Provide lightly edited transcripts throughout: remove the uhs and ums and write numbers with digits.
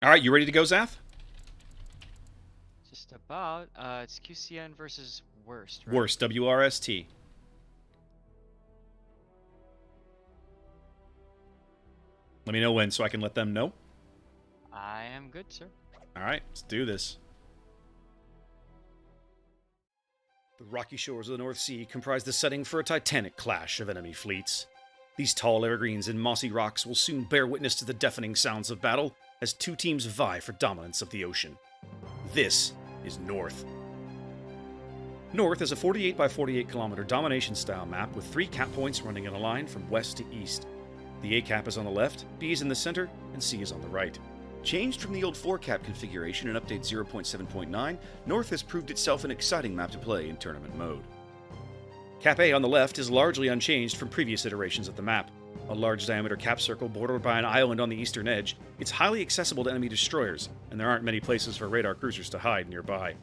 All right, you ready to go, Zath? Just about. It's QCN versus Worst, right? Worst, WRST. Let me know when so I can let them know. I am good, sir. All right, let's do this. The rocky shores of the North Sea comprise the setting for a titanic clash of enemy fleets. These tall evergreens and mossy rocks will soon bear witness to the deafening sounds of battle as two teams vie for dominance of the ocean. This is North. North is a 48 by 48 kilometer domination style map with 3 cap points running in a line from west to east. The A cap is on the left, B is in the center, and C is on the right. Changed from the old 4-cap configuration in Update 0.7.9, North has proved itself an exciting map to play in tournament mode. Cap A on the left is largely unchanged from previous iterations of the map. A large diameter cap circle bordered by an island on the eastern edge, it's highly accessible to enemy destroyers, and there aren't many places for radar cruisers to hide nearby.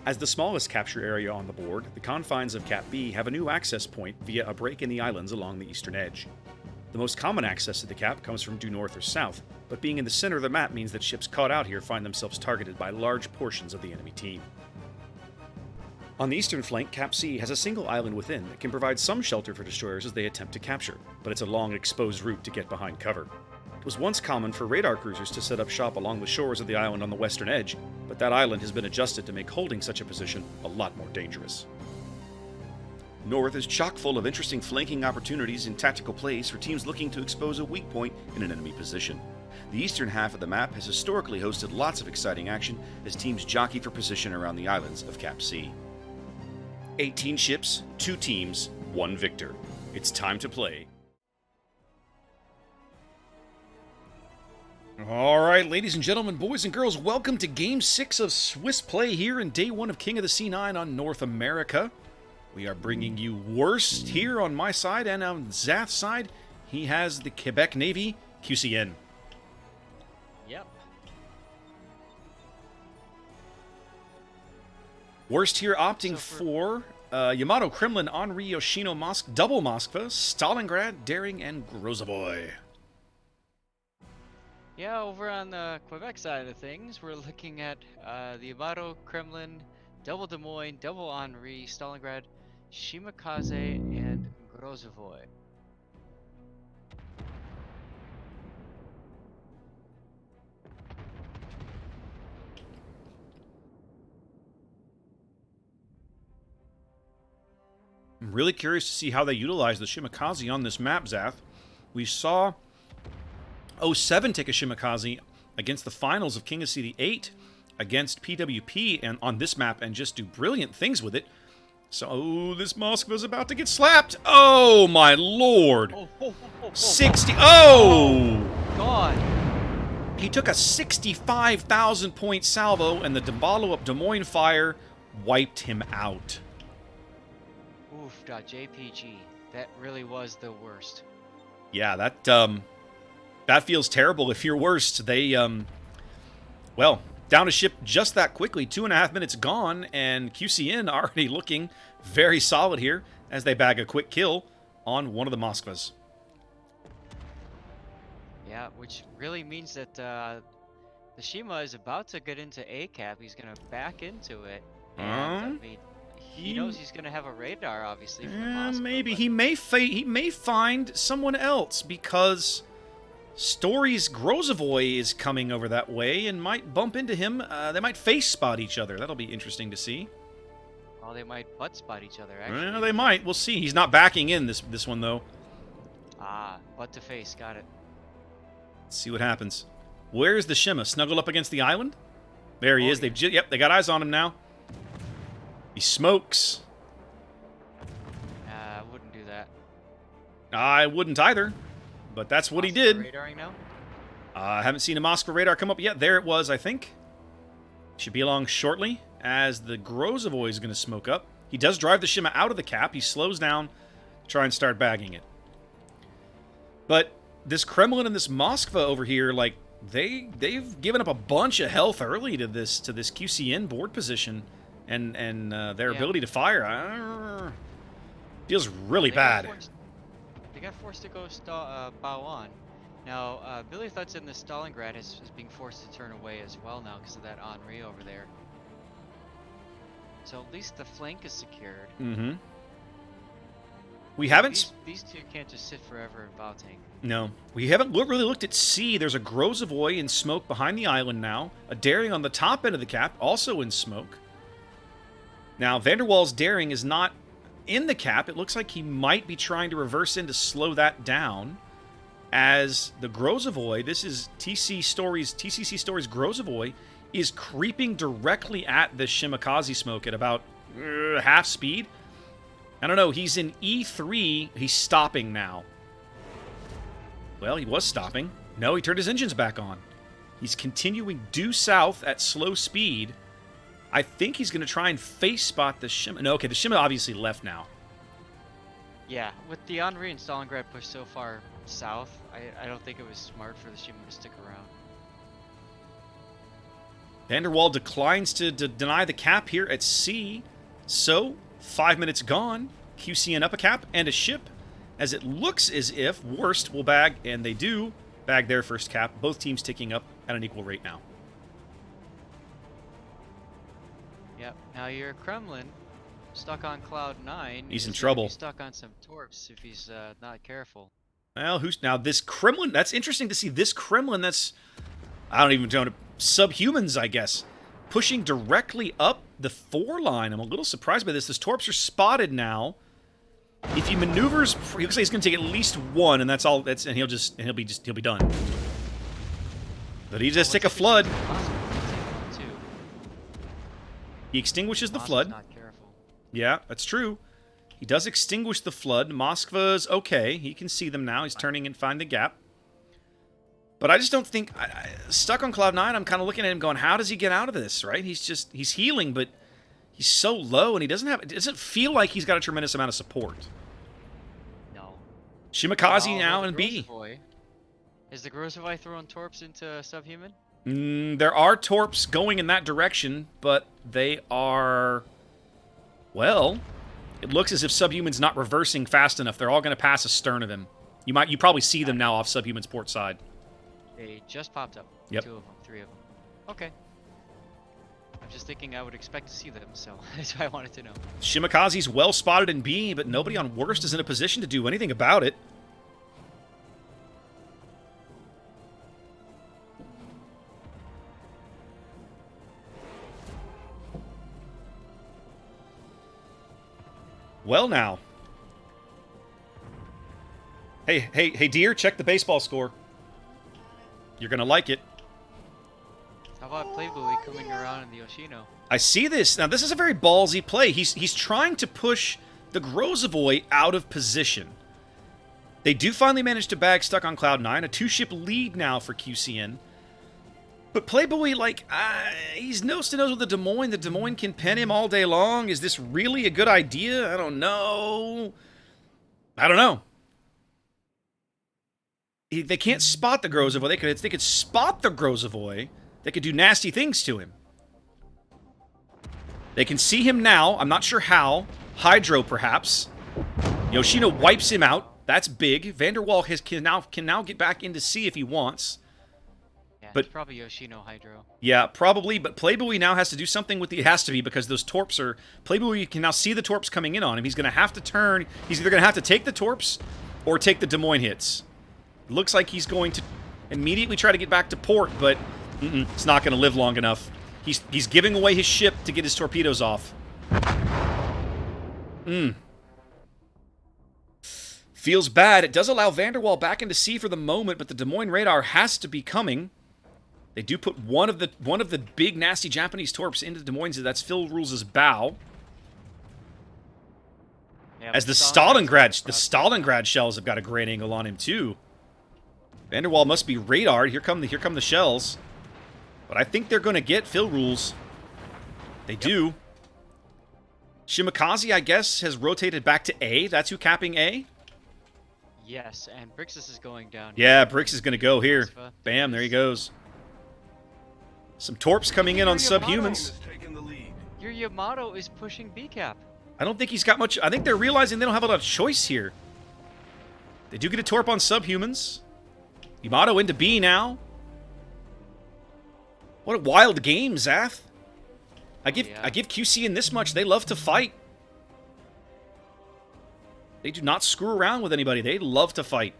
As the smallest capture area on the board, the confines of Cap B have a new access point via a break in the islands along the eastern edge. The most common access to the cap comes from due north or south, but being in the center of the map means that ships caught out here find themselves targeted by large portions of the enemy team. On the eastern flank, Cap C has a single island within that can provide some shelter for destroyers as they attempt to capture, but it's a long, exposed route to get behind cover. It was once common for radar cruisers to set up shop along the shores of the island on the western edge, but that island has been adjusted to make holding such a position a lot more dangerous. North is chock full of interesting flanking opportunities in tactical plays for teams looking to expose a weak point in an enemy position. The eastern half of the map has historically hosted lots of exciting action as teams jockey for position around the islands of Cap C. 18 ships, 2 teams, 1 victor. It's time to play. All right, ladies and gentlemen, boys and girls, welcome to Game 6 of Swiss Play here in Day 1 of King of the C9 on North America. We are bringing you Worst here on my side, and on Zath's side, he has the Quebec Navy, QCN. Yep. Worst here opting So for Yamato, Kremlin, Henri, Yoshino, Double Moskva, Stalingrad, Daring, and Grozovoy. yeah, over on the Quebec side of things, we're looking at the Yamato, Kremlin, Double Des Moines, Double Henri, Stalingrad, Shimakaze, and Grozovoy. I'm really curious to see how they utilize the Shimakaze on this map, Zath. We saw 07 take a Shimakaze against the finals of King of CD8 against PWP and on this map and just do brilliant things with it. So, this Moskva's about to get slapped. Oh, my lord. Oh, ho, ho, ho, ho, 60. ho. Oh! God! He took a 65,000 point salvo, and the follow-up Des Moines fire wiped him out. Oof.jpg. That really was the worst. Yeah, that feels terrible. If you're Worst, they well, down a ship just that quickly. 2.5 minutes gone, and QCN already looking very solid here as they bag a quick kill on one of the Moskvas. Yeah, which really means that the Shima is about to get into A cap. He's gonna back into it, and I mean, he knows he's gonna have a radar, obviously, from the Moskva. Maybe but- he may find someone else because Story's Grozovoy is coming over that way and might bump into him. They might face spot each other. That'll be interesting to see. Oh, they might butt spot each other, actually. Well, they might. We'll see. He's not backing in this one though. Ah, butt to face, got it. Let's see what happens. Where's the Shima? Snuggled up against the island? There he Oh, is. yeah. Yep, they got eyes on him now. He smokes. I wouldn't do that. I wouldn't either, but that's what he Moskva did. Radaring now? I haven't seen a Moskva radar come up yet. There it was, I think. Should be along shortly as the Grozovoy is going to smoke up. He does drive the Shima out of the cap. He slows down to try and start bagging it. But this Kremlin and this Moskva over here, like, they've given up a bunch of health early to this QCN board position and their ability to fire. Feels really bad. They got forced to go bow on. Now, Billy Thut's in the Stalingrad is being forced to turn away as well now because of that Henri over there. So at least the flank is secured. Mm-hmm. We haven't... These two can't just sit forever in bow tank. No. We haven't really looked at sea. There's a Grozavoy in smoke behind the island now. A Daring on the top end of the cap, also in smoke. Now, Vanderwall's Daring is not in the cap. It looks like he might be trying to reverse in to slow that down. As the Grozavoy, this is TCC Stories Grozavoy, is creeping directly at the Shimakaze smoke at about half speed. I don't know, he's in E3. He's stopping now. Well, he was stopping. No, he turned his engines back on. He's continuing due south at slow speed. I think he's going to try and face spot the Shima. No, okay, the Shima obviously left now. Yeah, with the Henri and Stalingrad pushed so far south, I don't think it was smart for the Shima to stick around. Vanderwall declines to deny the cap here at sea. So, 5 minutes gone. QCN up a cap and a ship. As it looks as if Worst will bag, and they do, bag their first cap. Both teams ticking up at an equal rate now. Yep, now your Kremlin, stuck on Cloud 9. He's in trouble. He's stuck on some torps if he's not careful. Well, now this Kremlin, that's interesting to see. This Kremlin, that's, I don't even know, subhumans, I guess. Pushing directly up the 4 line. I'm a little surprised by this. These torps are spotted now. If he maneuvers, he looks like he's going to take at least 1, and that's all. And he'll be done. But he just take a flood. He extinguishes the flood. Not careful. Yeah, that's true. He does extinguish the flood. Moskva's okay. He can see them now. He's turning and find the gap. But I just don't think... stuck on Cloud 9, I'm kind of looking at him going, how does he get out of this, right? He's healing, but he's so low, and it doesn't feel like he's got a tremendous amount of support. No. Shimakaze now in B. Is the Grozavoy throwing torps into subhuman? There are torps going in that direction, but they are... Well, it looks as if subhuman's not reversing fast enough. They're all going to pass astern of him. You probably see them now off subhuman's port side. They just popped up. Yep. 2 of them, 3 of them. Okay. I'm just thinking I would expect to see them, so that's why I wanted to know. Shimakaze's well spotted in B, but nobody on Worst is in a position to do anything about it. Well now. Hey, dear, check the baseball score. You're gonna like it. How about Playboy coming around in the Yoshino? I see this. Now, this is a very ballsy play. He's trying to push the Grozavoy out of position. They do finally manage to bag stuck on Cloud 9. A 2-ship lead now for QCN. But Playboy, like, he's nose to nose with the Des Moines. The Des Moines can pen him all day long. Is this really a good idea? I don't know. They can't spot the Grozavoy. They could spot the Grozavoy. They could do nasty things to him. They can see him now. I'm not sure how. Hydro, perhaps. Yoshino wipes him out. That's big. Vanderwall can now get back into sea if he wants. Yeah, but it's probably Yoshino Hydro. Yeah, probably. But Playboy now has to do something with the... It has to be, because those torps are... Playboy can now see the torps coming in on him. He's going to have to turn... He's either going to have to take the torps or take the Des Moines hits. Looks like he's going to immediately try to get back to port, but it's not going to live long enough. He's giving away his ship to get his torpedoes off. Feels bad. It does allow Vanderwall back into sea for the moment, but the Des Moines radar has to be coming. They do put one of the big nasty Japanese torps into Des Moines. That's Phil Rules' bow. Yeah, as the Stalingrad shells have got a great angle on him too. Vanderwall must be radared. Here come the shells. But I think they're going to get Phil Rules. They do. Shimakaze, I guess, has rotated back to A. That's who capping A? Yes, and Brixus is going down. Yeah, Brix is going to go here. Bam, there he goes. Some torps coming in on subhumans. Your Yamato is pushing B cap. I don't think he's got much... I think they're realizing they don't have a lot of choice here. They do get a torp on subhumans. Yamato into B now. What a wild game, Zath. I give QCN this much. They love to fight. They do not screw around with anybody. They love to fight.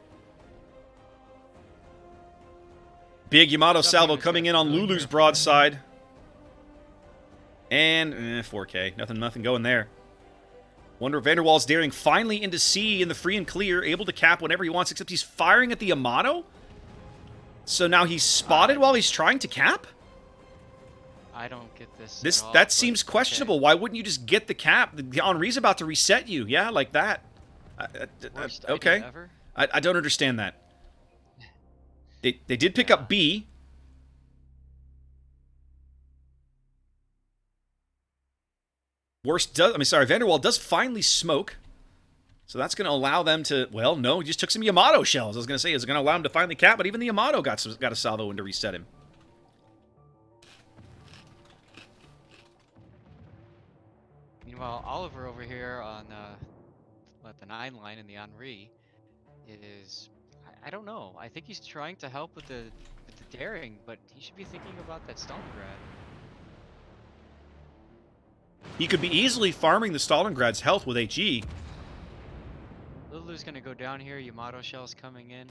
Big Yamato salvo coming in on Lulu's broadside. And 4K. Nothing going there. Wonder if Vanderwall's daring finally into C in the free and clear, able to cap whenever he wants, except he's firing at the Yamato? So now he's spotted while he's trying to cap? I don't get this. That seems questionable. Okay. Why wouldn't you just get the cap? The Henri's about to reset you. Yeah, like that. Okay. I don't understand that. They did pick up B. Vanderwall does finally smoke. So that's going to allow them to, well, no, he just took some Yamato shells. I was going to say, is it going to allow him to finally cap? But even the Yamato got a salvo in to reset him. Meanwhile, Oliver over here on the 9 line in the Henri is, I don't know. I think he's trying to help with the daring, but he should be thinking about that Stalingrad. He could be easily farming the Stalingrad's health with HE. Lulu's gonna go down here. Yamato shells coming in.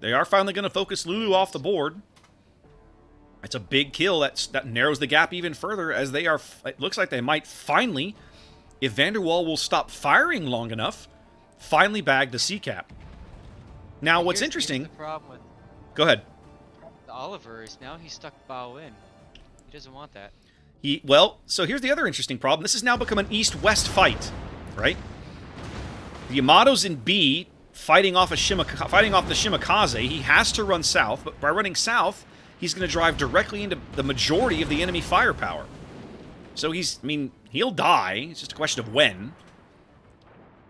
They are finally going to focus Lulu off the board. It's a big kill. That narrows the gap even further, as they are. It looks like they might finally, if Vanderwall will stop firing long enough, finally bag the C cap. Now, what's interesting? The problem with go ahead. Oliver is now he's stuck bow in. He doesn't want that. So here's the other interesting problem. This has now become an east-west fight, right? The Yamato's in B, fighting off the Shimakaze. He has to run south, but by running south, he's going to drive directly into the majority of the enemy firepower. So he'll die. It's just a question of when.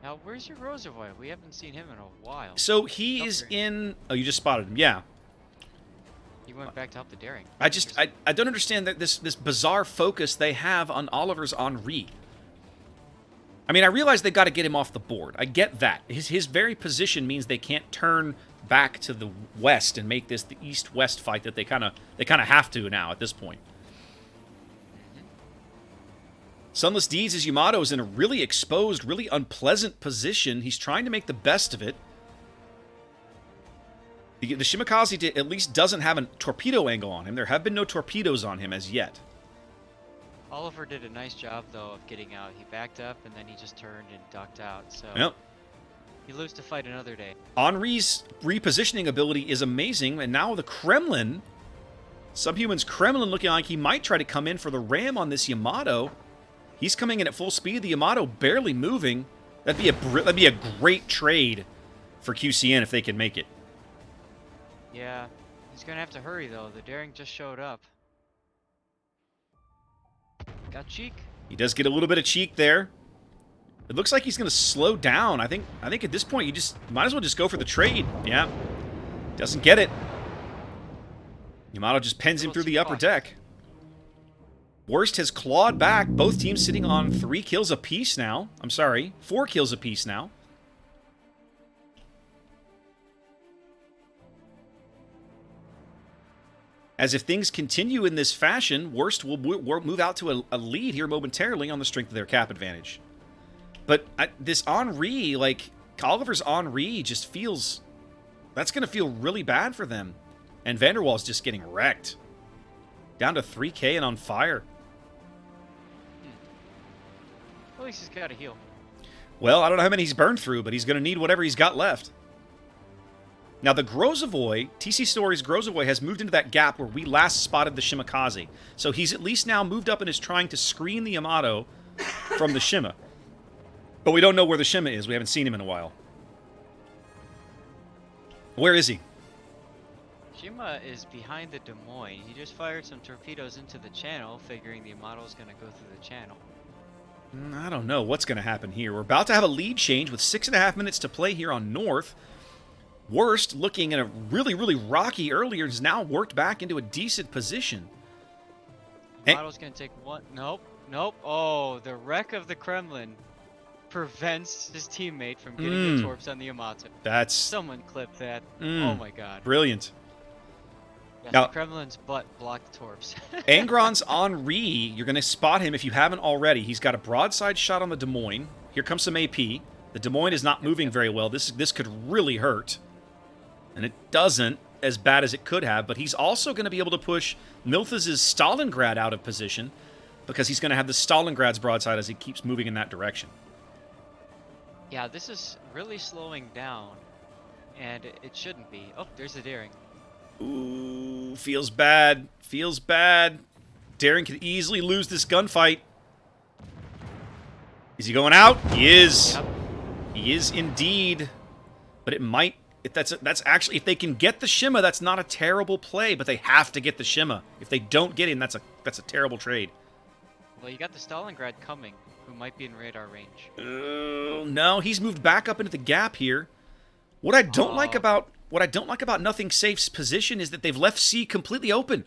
Now, where's your Rozovoy? We haven't seen him in a while. So he is in. Oh, you just spotted him. Yeah. He went back to help the daring. I don't understand that this bizarre focus they have on Oliver's Henri. I mean, I realize they've got to get him off the board. I get that. His very position means they can't turn back to the west and make this the east-west fight that they kind of have to now at this point. Sunless Deeds' Yamato is in a really exposed, really unpleasant position. He's trying to make the best of it. The Shimakaze at least doesn't have a torpedo angle on him. There have been no torpedoes on him as yet. Oliver did a nice job, though, of getting out. He backed up, and then he just turned and ducked out. So yep. He lives to fight another day. Henri's repositioning ability is amazing, and now the Kremlin, Subhuman's Kremlin, looking like he might try to come in for the ram on this Yamato. He's coming in at full speed. The Yamato barely moving. That'd be a great trade for QCN if they can make it. Yeah, he's gonna have to hurry though. The daring just showed up. Got cheek. He does get a little bit of cheek there. It looks like he's gonna slow down. I think at this point you might as well just go for the trade. Yeah, doesn't get it. Yamato just pens him through the upper deck. Worst has clawed back. Both teams sitting on 3 kills apiece now. I'm sorry, 4 kills apiece now. As if things continue in this fashion, Worst will move out to a lead here momentarily on the strength of their cap advantage. But this Henri, like, Oliver's Henri just feels... That's going to feel really bad for them. And Vanderwall's just getting wrecked. Down to 3K and on fire. At least he's got to heal. Well, I don't know how many he's burned through, but he's going to need whatever he's got left. Now, the Grozovoy, TC Story's Grozovoy, has moved into that gap where we last spotted the Shimakaze. So he's at least now moved up and is trying to screen the Yamato from the Shima. But we don't know where the Shima is. We haven't seen him in a while. Where is he? Shima is behind the Des Moines. He just fired some torpedoes into the channel, figuring the Yamato's going to go through the channel. I don't know what's going to happen here. We're about to have a lead change with 6.5 minutes to play here on North. Worst, looking at a really, really rocky earlier, has now worked back into a decent position. Yamato's going to take one. Nope. Oh, the wreck of the Kremlin prevents his teammate from getting the torps on the Yamato. That's Someone clip that. Oh my god. brilliant. Yes, Now, the Kremlin's butt blocked the torps. Angron's Henri, you're going to spot him if you haven't already. He's got a broadside shot on the Des Moines. Here comes some AP. The Des Moines is not moving very well. This could really hurt. And it doesn't as bad as it could have, but he's also going to be able to push Milthus' Stalingrad out of position because he's going to have the Stalingrad's broadside as he keeps moving in that direction. Yeah, this is really slowing down, and it shouldn't be. Oh, there's the daring. Ooh, feels bad. Feels bad. Daring could easily lose this gunfight. Is he going out? He is. Yep. He is indeed. But it might... That's actually... If they can get the Shima, that's not a terrible play, but they have to get the Shima. If they don't get him, that's a terrible trade. Well, you got the Stalingrad coming, who might be in radar range. No, he's moved back up into the gap here. What I don't like about Nothing Safe's position is that they've left C completely open.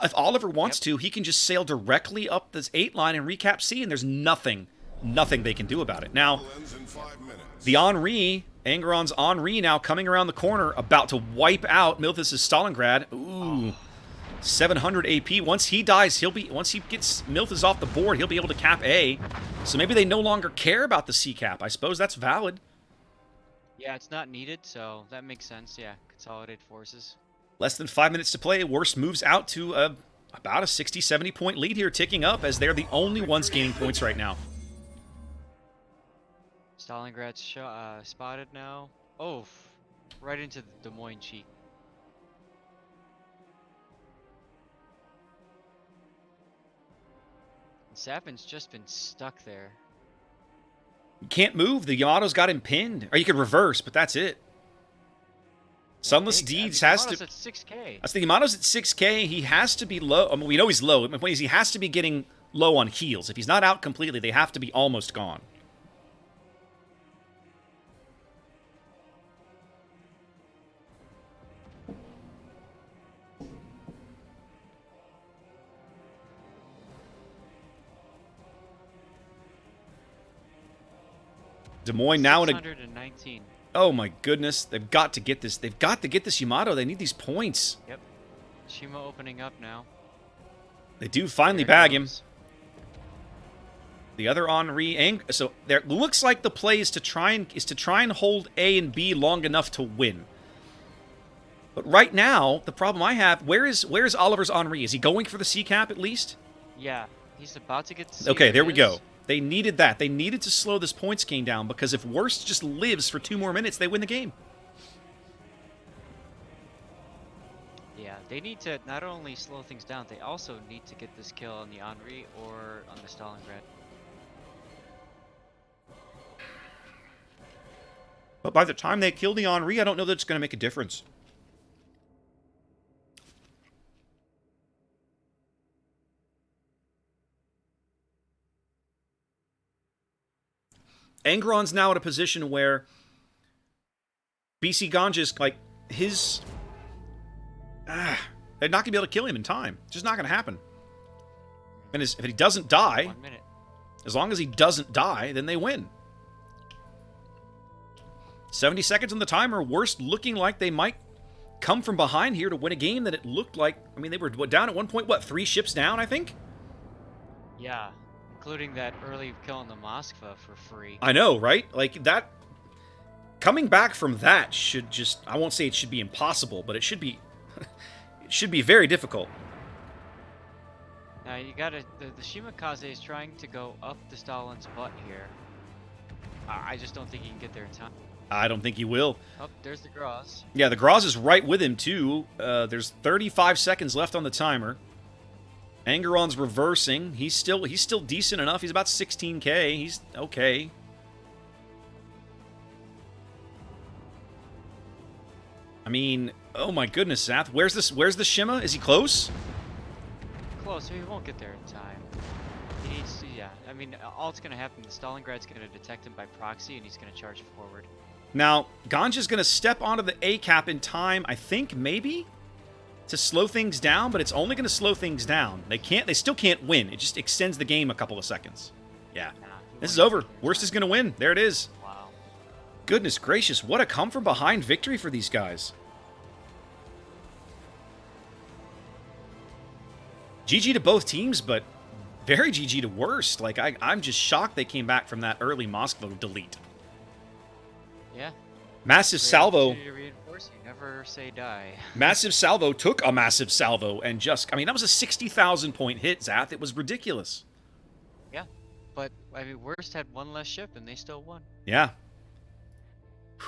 If Oliver wants to, he can just sail directly up this 8 line and recap C, and there's nothing they can do about it. Now, the Henri, Angron's Henri now coming around the corner, about to wipe out Milthus' Stalingrad. Ooh, 700 AP. Once he dies, once he gets Milthus off the board, he'll be able to cap A. So maybe they no longer care about the C cap. I suppose that's valid. Yeah, it's not needed, so that makes sense. Yeah, consolidate forces. Less than 5 minutes to play. Worst moves out to about a 60-70 point lead here, ticking up as they're the only ones gaining points right now. Stalingrad's spotted now. Oh, right into the Des Moines cheek. Sappin's just been stuck there. You can't move. The Yamato's got him pinned. Or you could reverse, but that's it. Sunless Deeds has to... At 6K. I think Yamato's at 6K. He has to be low. I mean, we know he's low. The point is he has to be getting low on heals. If he's not out completely, they have to be almost gone. Des Moines now in a... 619. Oh my goodness. They've got to get this. They've got to get this Yamato. They need these points. Yep. Shima opening up now. They do finally bag him. The other Henri, so there looks like the play is to try and hold A and B long enough to win. But right now, the problem I have, where is Oliver's Henri? Is he going for the C cap at least? Yeah, he's about to get. Okay, there we go. They needed that. They needed to slow this points gain down because if Worst just lives for 2 more minutes, they win the game. Yeah, they need to not only slow things down, they also need to get this kill on the Henri or on the Stalingrad. But by the time they kill the Henri, I don't know that it's going to make a difference. Angron's now in a position where BC Ganja's, like, his... they're not going to be able to kill him in time. It's just not going to happen. And if he doesn't die, 1 minute. as long as he doesn't die, then they win. 70 seconds on the timer. Worst looking like they might come from behind here to win a game that it looked like... I mean, they were down at one point, what, 3 ships down, I think? Yeah, including that early kill on the Moskva for free. I know, right? Like, that... Coming back from that should just... I won't say it should be impossible, but it should be... it should be very difficult. Now you gotta... The Shimakaze is trying to go up the Stalin's butt here. I just don't think he can get there in time. I don't think he will. Oh, there's the Graz. Yeah, the Graz is right with him, too. There's 35 seconds left on the timer. Angeron's reversing. He's still decent enough. He's about 16k. He's okay. I mean, oh my goodness, Sath. Where's the Shima? Is he close? Close, so he won't get there in time. He needs to, yeah. I mean, all that's going to happen, the Stalingrad's going to detect him by proxy, and he's going to charge forward. Now, Ganja's going to step onto the A cap in time, I think, maybe, to slow things down, but it's only going to slow things down. They still can't win. It just extends the game a couple of seconds. Yeah. Nah, This is over. Worst is going to win. There it is. Wow. Goodness gracious, what a come-from-behind victory for these guys. GG to both teams, but very GG to worst. Like, I'm just shocked they came back from that early Moskva delete. Yeah. Massive Great salvo. opportunity to reinforce, you never say die. Massive salvo took a massive salvo and just, I mean, that was a 60,000 point hit, Zath. It was ridiculous. Yeah. But, I mean, Worst had one less ship and they still won. Yeah.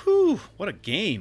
Whew, what a game.